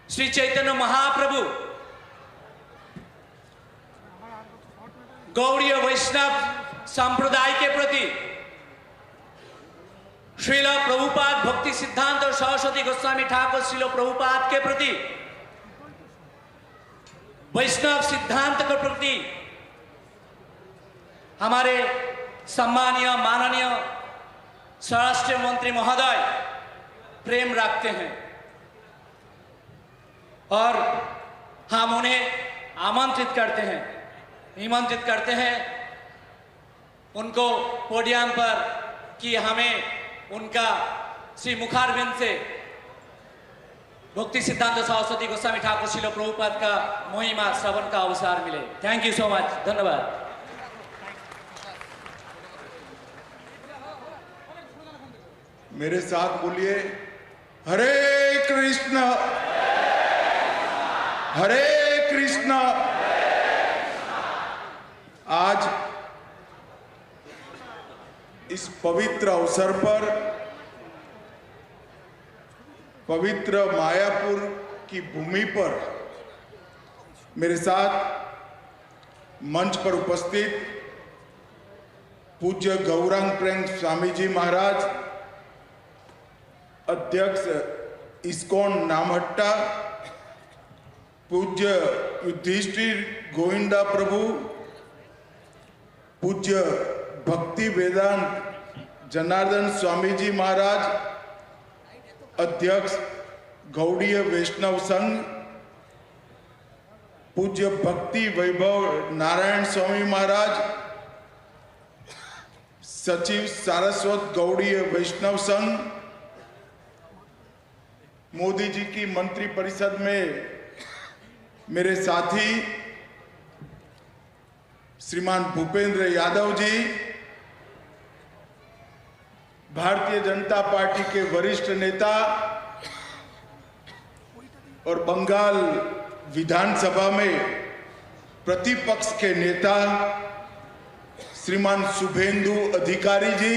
श्री चैतन्य महाप्रभु गौड़ीय वैष्णव संप्रदाय के प्रति, श्रील प्रभुपाद भक्ति सिद्धांत और सरस्वती गोस्वामी ठाकुर श्रील प्रभुपाद के प्रति, वैष्णव सिद्धांत के प्रति हमारे सम्मानीय माननीय स्वराष्ट्र मंत्री महोदय प्रेम रखते हैं और हम उन्हें निमंत्रित करते हैं उनको पोडियम पर कि हमें उनका श्री मुखारविंद से भक्ति सिद्धांत सरस्वती गोस्वामी ठाकुर श्रील प्रभुपाद का महिमा श्रवण का अवसर मिले। थैंक यू सो मच, धन्यवाद। मेरे साथ बोलिए, हरे कृष्ण हरे कृष्ण। आज इस पवित्र अवसर पर पवित्र मायापुर की भूमि पर मेरे साथ मंच पर उपस्थित पूज्य गौरांग प्रेम स्वामी जी महाराज, अध्यक्ष इस्कॉन नामहट्टा, पूज्य युधिष्ठिर गोविंदा प्रभु, पूज्य भक्ति वेदांत जनार्दन स्वामी जी महाराज, अध्यक्ष गौड़ीय वैष्णव संघ, पूज्य भक्ति वैभव नारायण स्वामी महाराज, सचिव सारस्वत गौड़ीय वैष्णव संघ, मोदी जी की मंत्री परिषद में मेरे साथी श्रीमान भूपेंद्र यादव जी, भारतीय जनता पार्टी के वरिष्ठ नेता और बंगाल विधानसभा में प्रतिपक्ष के नेता श्रीमान शुभेंदु अधिकारी जी,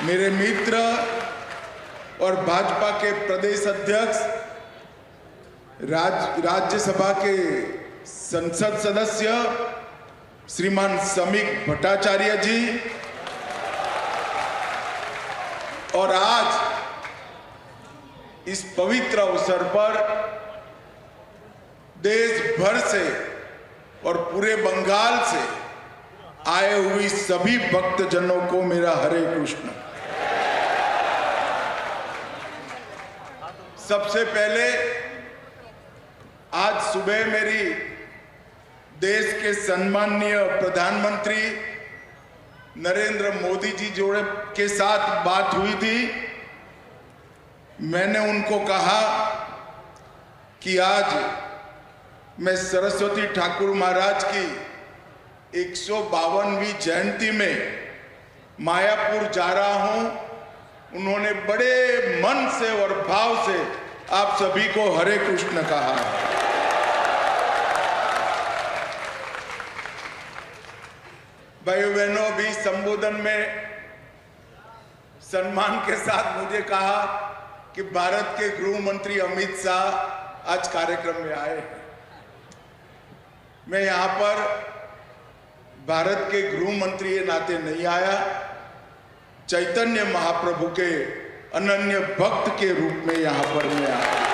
मेरे मित्र और भाजपा के प्रदेश अध्यक्ष, राज्यसभा के संसद सदस्य श्रीमान समीक भट्टाचार्य जी, और आज इस पवित्र अवसर पर देश भर से और पूरे बंगाल से आए हुए सभी भक्तजनों को मेरा हरे कृष्ण। सबसे पहले आज सुबह मेरी देश के सम्माननीय प्रधानमंत्री नरेंद्र मोदी जी जोड़े के साथ बात हुई थी। मैंने उनको कहा कि आज मैं सरस्वती ठाकुर महाराज की 152वीं जयंती में मायापुर जा रहा हूं। उन्होंने बड़े मन से और भाव से आप सभी को हरे कृष्ण कहा। भाइयों बहनों, भी संबोधन में सम्मान के साथ मुझे कहा कि भारत के गृह मंत्री अमित शाह आज कार्यक्रम में आए हैं। मैं यहां पर भारत के गृह मंत्री के नाते नहीं आया, चैतन्य महाप्रभु के अनन्य भक्त के रूप में यहां पर मैं आया।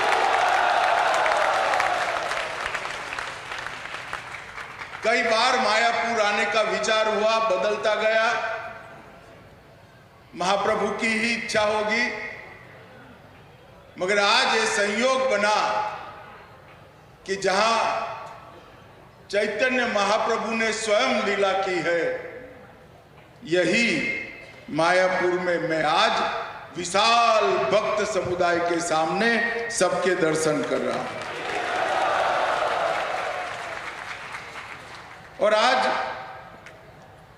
कई बार मायापुर आने का विचार हुआ, बदलता गया। महाप्रभु की ही इच्छा होगी, मगर आज ये संयोग बना कि जहां चैतन्य महाप्रभु ने स्वयं लीला की है, यही मायापुर में मैं आज विशाल भक्त समुदाय के सामने सबके दर्शन कर रहा हूं। और आज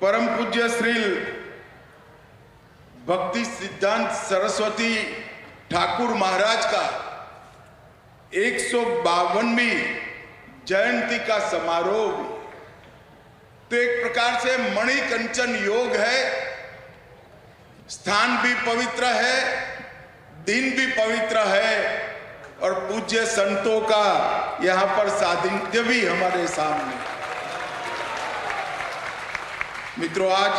परम पूज्य श्री भक्ति सिद्धांत सरस्वती ठाकुर महाराज का 152वीं जयंती का समारोह, तो एक प्रकार से मणिकंचन योग है। स्थान भी पवित्र है दिन भी पवित्र है और पूज्य संतों का यहाँ पर सानिध्य भी हमारे सामने। मित्रों, आज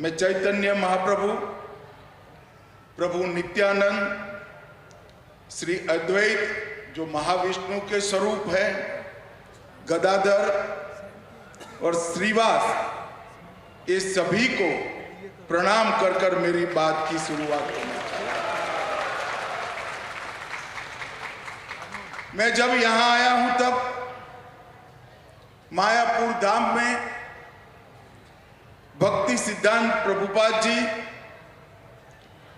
मैं चैतन्य महाप्रभु, प्रभु नित्यानंद, श्री अद्वैत जो महाविष्णु के स्वरूप है, गदाधर और श्रीवास, ये सभी को प्रणाम कर कर मेरी बात की शुरुआत करना चाहता हूं। मैं जब यहां आया हूं तब मायापुर धाम में भक्ति सिद्धांत प्रभुपाद जी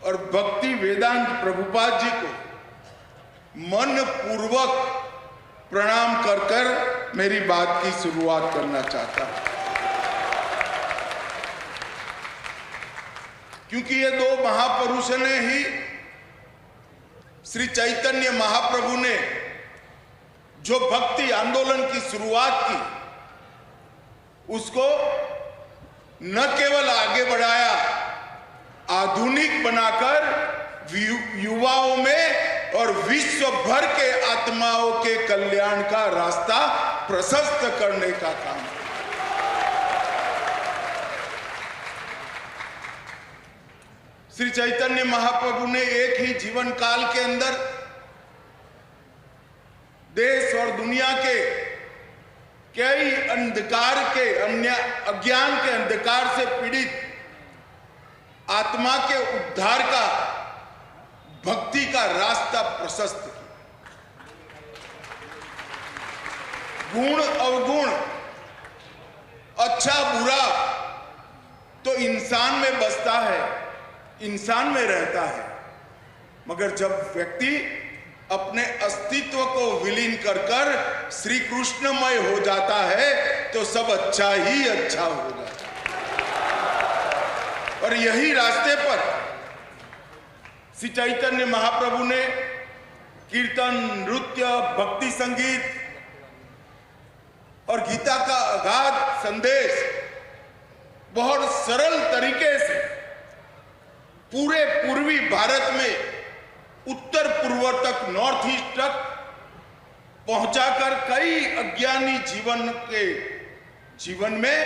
और भक्ति वेदांत प्रभुपाद जी को मन पूर्वक प्रणाम कर कर मेरी बात की शुरुआत करना चाहता हूं, क्योंकि ये दो महापुरुषों ने ही श्री चैतन्य महाप्रभु ने जो भक्ति आंदोलन की शुरुआत की, उसको न केवल आगे बढ़ाया, आधुनिक बनाकर युवाओं में और विश्व भर के आत्माओं के कल्याण का रास्ता प्रशस्त करने का काम। श्री चैतन्य महाप्रभु ने एक ही जीवन काल के अंदर देश और दुनिया के कई अंधकार के अज्ञान के अंधकार से पीड़ित आत्मा के उद्धार का, भक्ति का रास्ता प्रशस्त किया। गुण अवगुण, अच्छा बुरा तो इंसान में बसता है, इंसान में रहता है, मगर जब व्यक्ति अपने अस्तित्व को विलीन कर कर श्री कृष्णमय हो जाता है तो सब अच्छा ही अच्छा हो जाता है। और यही रास्ते पर श्री चैतन्य महाप्रभु ने कीर्तन, नृत्य, भक्ति संगीत और गीता का अगाध संदेश बहुत सरल तरीके से पूरे पूर्वी भारत में उत्तर पूर्व तक, नॉर्थ ईस्ट तक पहुंचाकर कई अज्ञानी जीवन में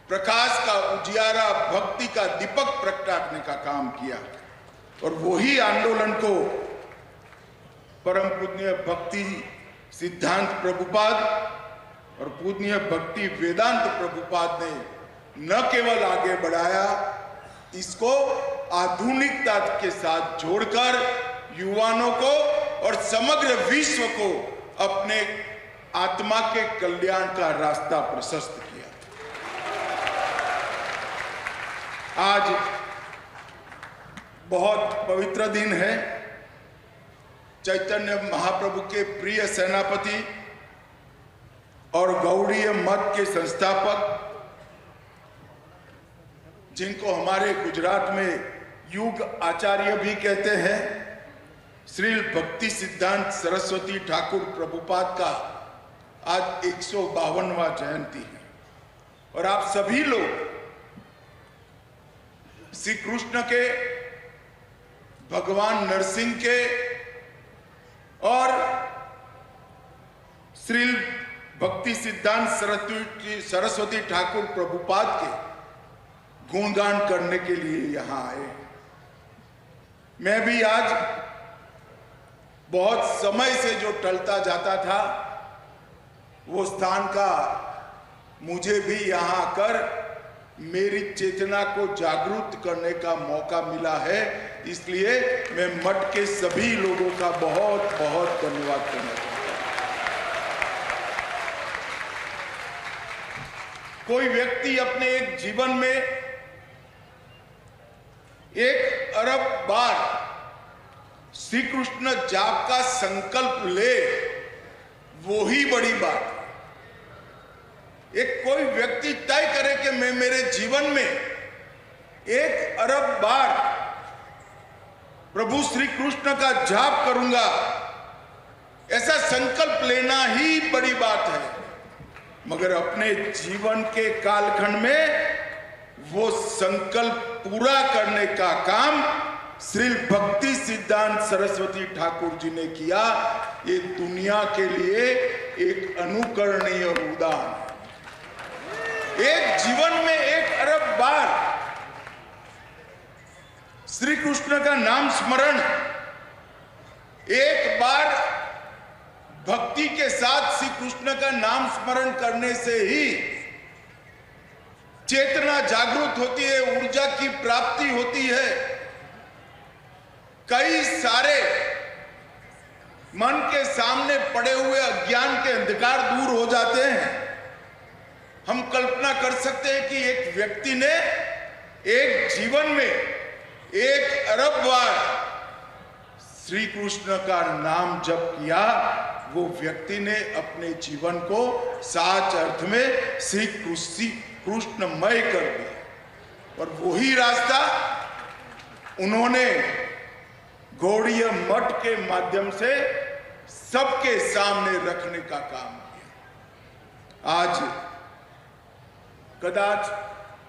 प्रकाश का उजियारा, भक्ति का दीपक प्रगटाने का काम किया। और वही आंदोलन को परम पूज्य भक्ति सिद्धांत प्रभुपाद और पूज्य भक्ति वेदांत प्रभुपाद ने न केवल आगे बढ़ाया, इसको आधुनिकता के साथ जोड़कर युवाओं को और समग्र विश्व को अपने आत्मा के कल्याण का रास्ता प्रशस्त किया। आज बहुत पवित्र दिन है। चैतन्य महाप्रभु के प्रिय सेनापति और गौड़ीय मत के संस्थापक, जिनको हमारे गुजरात में युग आचार्य भी कहते हैं, श्री भक्ति सिद्धांत सरस्वती ठाकुर प्रभुपाद का आज 152वां जयंती है। और आप सभी लोग श्री कृष्ण के, भगवान नरसिंह के और श्री भक्ति सिद्धांत सरस्वती ठाकुर प्रभुपाद के गुणगान करने के लिए यहां आए। मैं भी आज बहुत समय से जो टलता जाता था, वो स्थान का मुझे भी यहां आकर मेरी चेतना को जागरूक करने का मौका मिला है। इसलिए मैं मठ के सभी लोगों का बहुत बहुत धन्यवाद करना चाहता हूं। कोई व्यक्ति अपने एक जीवन में 1 अरब बार श्री कृष्ण जाप का संकल्प ले, वो ही बड़ी बात है। एक कोई व्यक्ति तय करे कि मैं मेरे जीवन में 1 अरब बार प्रभु श्री कृष्ण का जाप करूंगा, ऐसा संकल्प लेना ही बड़ी बात है। मगर अपने जीवन के कालखंड में वो संकल्प पूरा करने का काम श्री भक्ति सिद्धांत सरस्वती ठाकुर जी ने किया। ये दुनिया के लिए एक अनुकरणीय उदाहरण है। एक जीवन में 1 अरब बार श्री कृष्ण का नाम स्मरण, एक बार भक्ति के साथ श्री कृष्ण का नाम स्मरण करने से ही चेतना जागृत होती है, ऊर्जा की प्राप्ति होती है। कई सारे मन के सामने पड़े हुए अज्ञान के अंधकार दूर हो जाते हैं। हम कल्पना कर सकते हैं कि एक व्यक्ति ने एक जीवन में 1 अरब बार श्री कृष्ण का नाम जप किया, वो व्यक्ति ने अपने जीवन को सच अर्थ में श्री कृष्णमय कर दिया। और वही रास्ता उन्होंने गौड़ीय मठ के माध्यम से सबके सामने रखने का काम किया। आज कदाच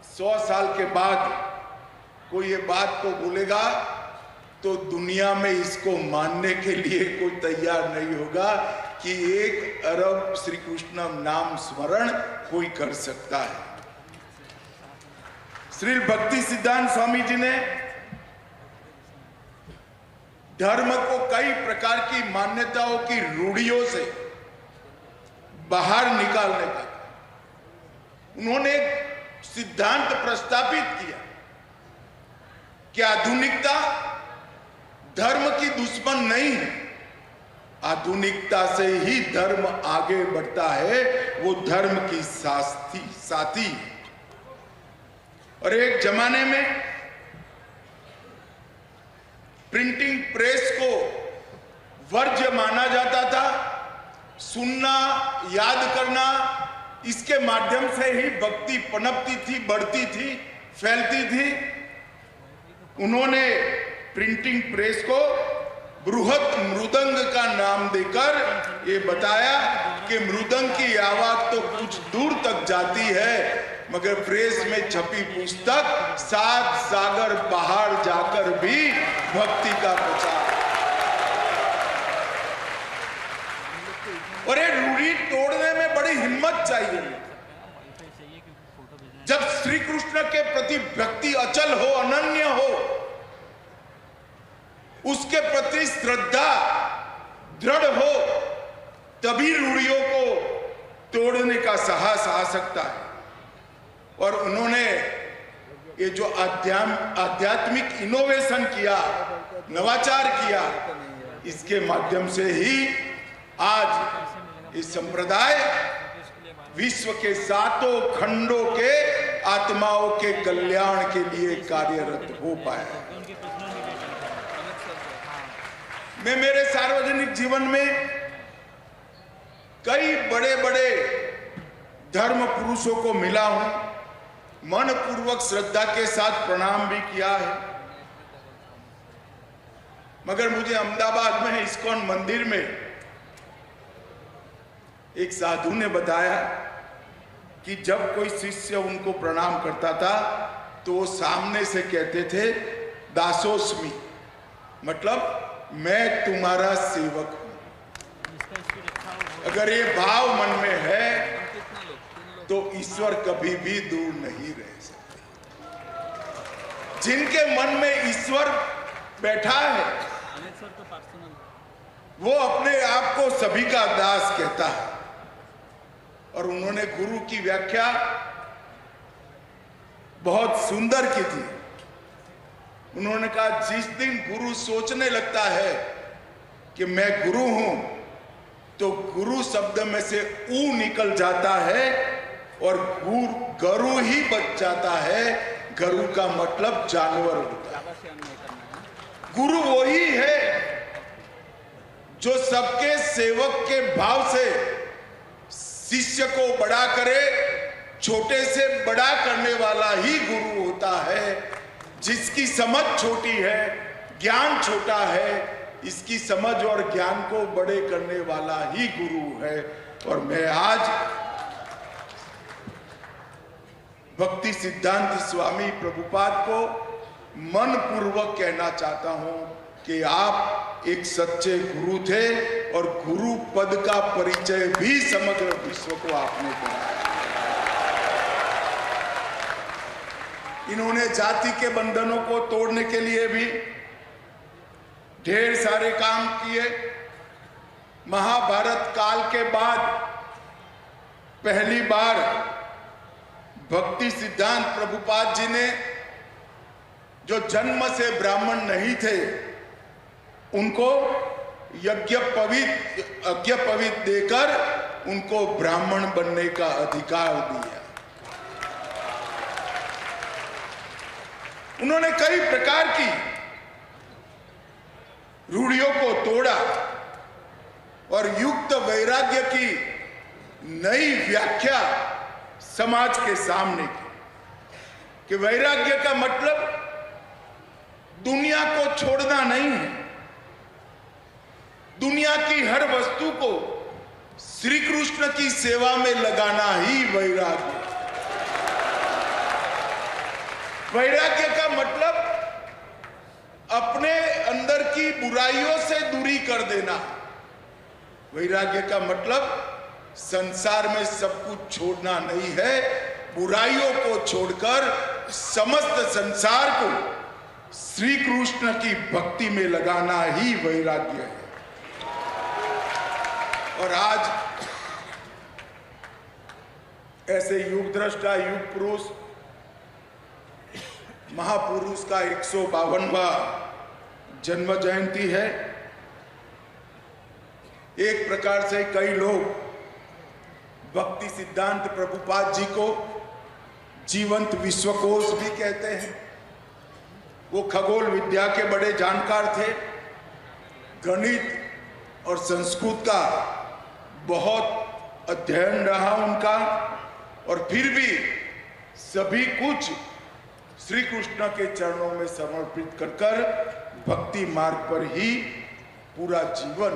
100 साल के बाद कोई ये बात को बोलेगा तो दुनिया में इसको मानने के लिए कोई तैयार नहीं होगा कि 1 अरब श्री कृष्ण नाम स्मरण कोई कर सकता है। श्री भक्ति सिद्धांत स्वामी जी ने धर्म को कई प्रकार की मान्यताओं की रूढ़ियों से बाहर निकालने का उन्होंने एक सिद्धांत प्रस्तापित किया कि आधुनिकता धर्म की दुश्मन नहीं है, आधुनिकता से ही धर्म आगे बढ़ता है, वो धर्म की साथी है। और एक जमाने में प्रिंटिंग प्रेस को वर्ज्य माना जाता था, सुनना, याद करना, इसके माध्यम से ही भक्ति पनपती थी, बढ़ती थी, फैलती थी। उन्होंने प्रिंटिंग प्रेस को बृहत मृदंग का नाम देकर ये बताया कि मृदंग की आवाज तो कुछ दूर तक जाती है, मगर प्रेस में छपी पुस्तक 7 सागर बाहर जाकर भी भक्ति का प्रचार। और ये रूढ़ी तोड़ने में बड़ी हिम्मत चाहिए। जब श्री कृष्ण के प्रति भक्ति अचल हो, अनन्य हो, उसके प्रति श्रद्धा दृढ़ हो, तभी रूढ़ियों को तोड़ने का साहस आ सकता है। और उन्होंने ये जो आध्यात्मिक इनोवेशन किया, नवाचार किया, इसके माध्यम से ही आज इस संप्रदाय विश्व के 7 खंडों के आत्माओं के कल्याण के लिए कार्यरत हो पाया। मैं मेरे सार्वजनिक जीवन में कई बड़े बड़े धर्म पुरुषों को मिला हूं, मन पूर्वक श्रद्धा के साथ प्रणाम भी किया है। मगर मुझे अहमदाबाद में इस्कॉन मंदिर में एक साधु ने बताया कि जब कोई शिष्य उनको प्रणाम करता था तो वो सामने से कहते थे दासोस्मि, मतलब मैं तुम्हारा सेवक हूं। अगर ये भाव मन में है तो ईश्वर कभी भी दूर नहीं रह सकते। जिनके मन में ईश्वर बैठा है वो अपने आप को सभी का दास कहता है। और उन्होंने गुरु की व्याख्या बहुत सुंदर की थी। उन्होंने कहा, जिस दिन गुरु सोचने लगता है कि मैं गुरु हूं, तो गुरु शब्द में से ऊ निकल जाता है और गरु ही बच जाता है। गरु का मतलब जानवर होता है। गुरु वही है जो सबके सेवक के भाव से शिष्य को बड़ा करे, छोटे से बड़ा करने वाला ही गुरु होता है। जिसकी समझ छोटी है, ज्ञान छोटा है, इसकी समझ और ज्ञान को बड़े करने वाला ही गुरु है। और मैं आज भक्ति सिद्धांत स्वामी प्रभुपाद को मनपूर्वक कहना चाहता हूं कि आप एक सच्चे गुरु थे और गुरु पद का परिचय भी समग्र विश्व को आपने कराया। इन्होंने जाति के बंधनों को तोड़ने के लिए भी ढेर सारे काम किए। महाभारत काल के बाद पहली बार भक्ति सिद्धांत प्रभुपाद जी ने जो जन्म से ब्राह्मण नहीं थे उनको यज्ञ पवित्र देकर उनको ब्राह्मण बनने का अधिकार दिया। उन्होंने कई प्रकार की रूढ़ियों को तोड़ा और युक्त वैराग्य की नई व्याख्या समाज के सामने की कि वैराग्य का मतलब दुनिया को छोड़ना नहीं है, दुनिया की हर वस्तु को श्री कृष्ण की सेवा में लगाना ही वैराग्य। वैराग्य का मतलब अपने अंदर की बुराइयों से दूरी कर देना। वैराग्य का मतलब संसार में सब कुछ छोड़ना नहीं है, बुराइयों को छोड़कर समस्त संसार को श्री कृष्ण की भक्ति में लगाना ही वैराग्य है। और आज ऐसे युग दृष्टा, युग पुरुष, महापुरुष का 152वां जन्म जयंती है। एक प्रकार से कई लोग भक्ति सिद्धांत प्रभुपाद जी को जीवंत विश्वकोश भी कहते हैं। वो खगोल विद्या के बड़े जानकार थे, गणित और संस्कृत का बहुत अध्ययन रहा उनका, और फिर भी सभी कुछ श्री कृष्ण के चरणों में समर्पित कर भक्ति मार्ग पर ही पूरा जीवन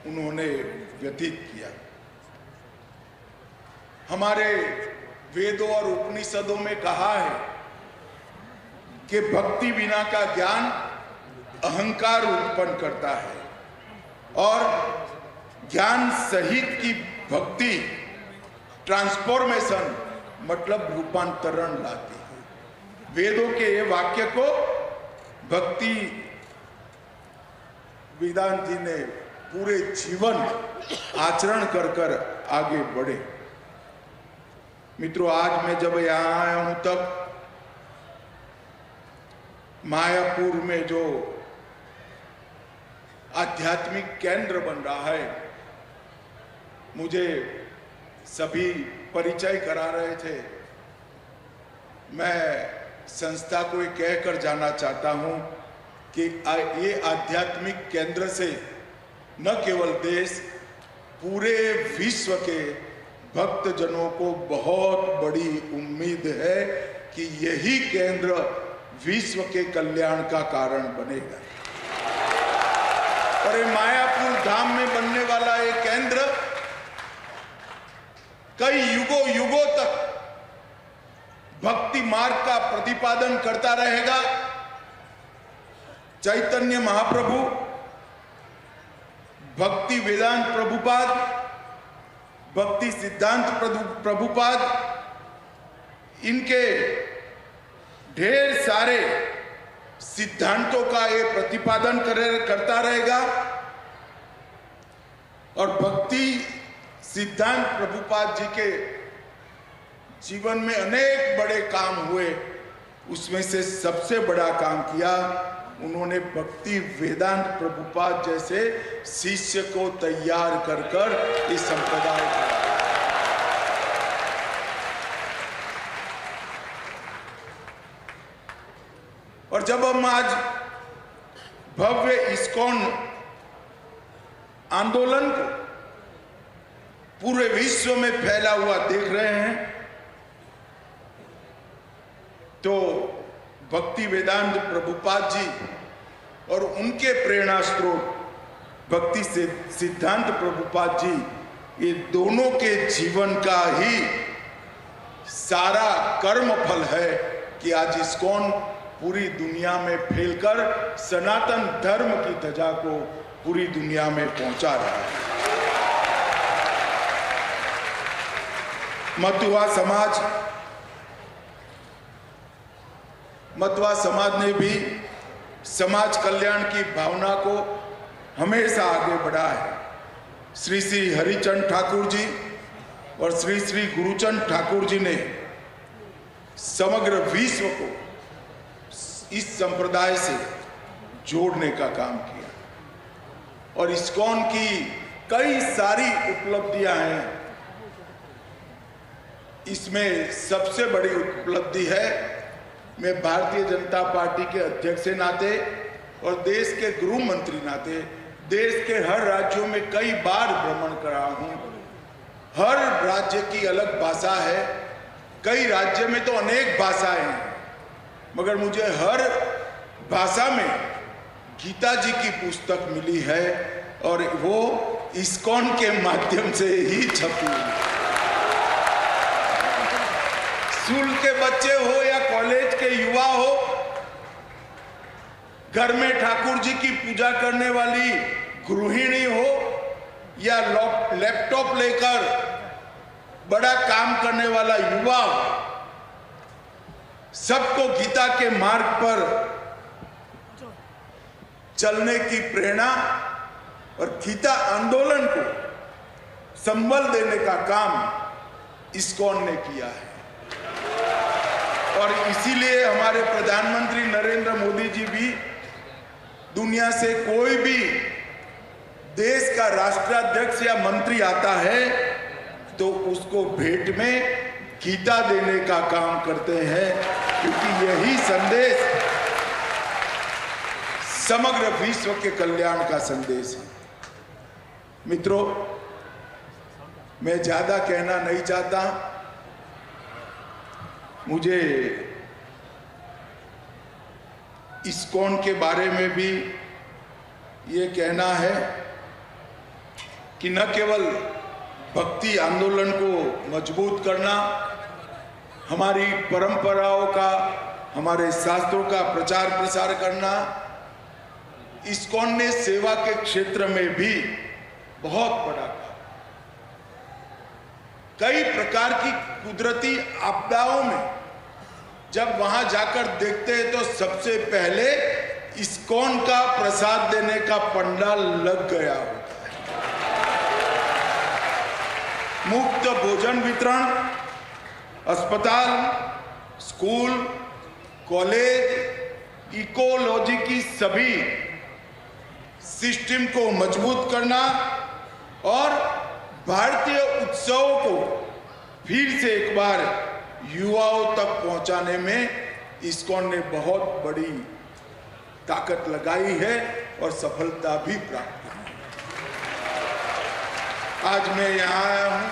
उन्होंने व्यतीत किया। हमारे वेदों और उपनिषदों में कहा है कि भक्ति बिना का ज्ञान अहंकार उत्पन्न करता है और ज्ञान सहित की भक्ति ट्रांसफॉर्मेशन मतलब रूपांतरण लाती है। वेदों के ये वाक्य को भक्ति वेदांत जी ने पूरे जीवन आचरण कर आगे बढ़े। मित्रों, आज मैं जब यहाँ आया हूं तब मायापुर में जो आध्यात्मिक केंद्र बन रहा है, मुझे सभी परिचय करा रहे थे। मैं संस्था को कहकर जाना चाहता हूं कि ये आध्यात्मिक केंद्र से न केवल देश, पूरे विश्व के भक्तजनों को बहुत बड़ी उम्मीद है कि यही केंद्र विश्व के कल्याण का कारण बनेगा। और ये मायापुर धाम में बनने वाला ये केंद्र कई युगों तक भक्ति मार्ग का प्रतिपादन करता रहेगा। चैतन्य महाप्रभु, भक्ति वेदांत प्रभुपाद, भक्ति सिद्धांत प्रभुपाद, इनके ढेर सारे सिद्धांतों का ये प्रतिपादन करता रहेगा। और भक्ति सिद्धांत प्रभुपाद जी के जीवन में अनेक बड़े काम हुए, उसमें से सबसे बड़ा काम किया उन्होंने भक्ति वेदांत प्रभुपाद जैसे शिष्य को तैयार कर इस संप्रदाय को। और जब हम आज भव्य इस्कॉन आंदोलन को पूरे विश्व में फैला हुआ देख रहे हैं, तो भक्ति वेदांत प्रभुपाद जी और उनके प्रेरणा स्रोत भक्ति सिद्धांत प्रभुपाद जी, ये दोनों के जीवन का ही सारा कर्म फल है कि आज इस्कॉन पूरी दुनिया में फैलकर सनातन धर्म की ध्वजा को पूरी दुनिया में पहुंचा रहा है। मतुआ समाज ने भी समाज कल्याण की भावना को हमेशा आगे बढ़ा है। श्री श्री हरिचंद ठाकुर जी और श्री श्री गुरुचंद ठाकुर जी ने समग्र विश्व को इस संप्रदाय से जोड़ने का काम किया और इस्कॉन की कई सारी उपलब्धियां हैं। इसमें सबसे बड़ी उपलब्धि है, मैं भारतीय जनता पार्टी के अध्यक्ष के नाते और देश के गृह मंत्री नाते देश के हर राज्यों में कई बार भ्रमण करा हूं। हर राज्य की अलग भाषा है, कई राज्य में तो अनेक भाषाएं हैं, मगर मुझे हर भाषा में गीता जी की पुस्तक मिली है और वो इस्कॉन के माध्यम से ही छपी है। स्कूल के बच्चे हो या कॉलेज के युवा हो, घर में ठाकुर जी की पूजा करने वाली गृहिणी हो या लैपटॉप लेकर बड़ा काम करने वाला युवा हो, सबको गीता के मार्ग पर चलने की प्रेरणा और गीता आंदोलन को संबल देने का काम इस्कॉन ने किया है। और इसीलिए हमारे प्रधानमंत्री नरेंद्र मोदी जी भी दुनिया से कोई भी देश का राष्ट्राध्यक्ष या मंत्री आता है तो उसको भेंट में गीता देने का काम करते हैं, क्योंकि यही संदेश समग्र विश्व के कल्याण का संदेश है। मित्रों, मैं ज्यादा कहना नहीं चाहता। मुझे इस्कॉन के बारे में भी ये कहना है कि न केवल भक्ति आंदोलन को मजबूत करना, हमारी परंपराओं का, हमारे शास्त्रों का प्रचार प्रसार करना, इस्कॉन ने सेवा के क्षेत्र में भी बहुत बड़ा काम। कई प्रकार की कुदरती आपदाओं में जब वहां जाकर देखते हैं तो सबसे पहले इस्कॉन का प्रसाद देने का पंडाल लग गया होता है। मुफ्त भोजन वितरण, अस्पताल, स्कूल, कॉलेज, इकोलॉजी की सभी सिस्टम को मजबूत करना और भारतीय उत्सवों को फिर से एक बार युवाओं तक पहुंचाने में इस्कॉन ने बहुत बड़ी ताकत लगाई है और सफलता भी प्राप्त की। आज मैं यहां आया हूं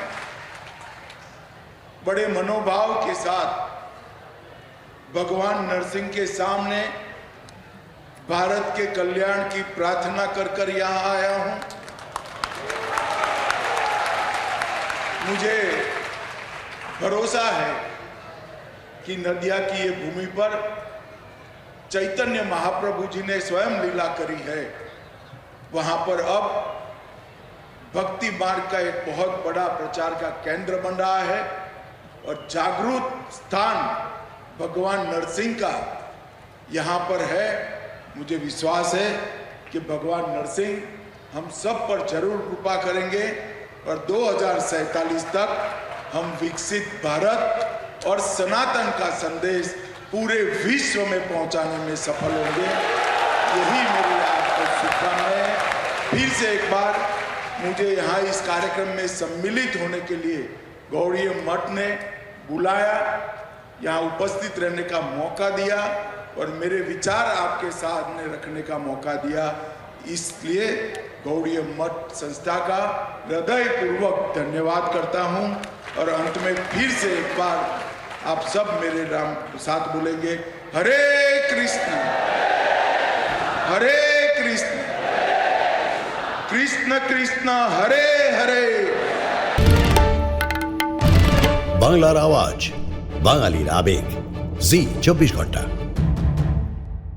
बड़े मनोभाव के साथ भगवान नरसिंह के सामने भारत के कल्याण की प्रार्थना कर यहां आया हूं। मुझे भरोसा है कि नदिया की ये भूमि पर चैतन्य महाप्रभु जी ने स्वयं लीला करी है। वहां पर अब भक्ति मार्ग का एक बहुत बड़ा प्रचार का केंद्र बन रहा है और जागरूक स्थान भगवान नरसिंह का यहां पर है। मुझे विश्वास है कि भगवान नरसिंह हम सब पर जरूर कृपा करेंगे और 2047 तक हम विकसित भारत और सनातन का संदेश पूरे विश्व में पहुंचाने में सफल होंगे। यही मेरी आपको शुभकामनाएं। फिर से एक बार मुझे यहाँ इस कार्यक्रम में सम्मिलित होने के लिए गौड़ीय मठ ने बुलाया, यहाँ उपस्थित रहने का मौका दिया और मेरे विचार आपके सामने रखने का मौका दिया। इसलिए गौड़ीय मठ संस्था का हृदयपूर्वक धन्यवाद करता हूं और अंत में फिर से एक बार आप सब मेरे नाम साथ बोलेंगे, हरे कृष्ण कृष्ण कृष्ण हरे हरे। বাংলার আওয়াজ। বাঙালির আবেগ জি 24 ঘন্টা।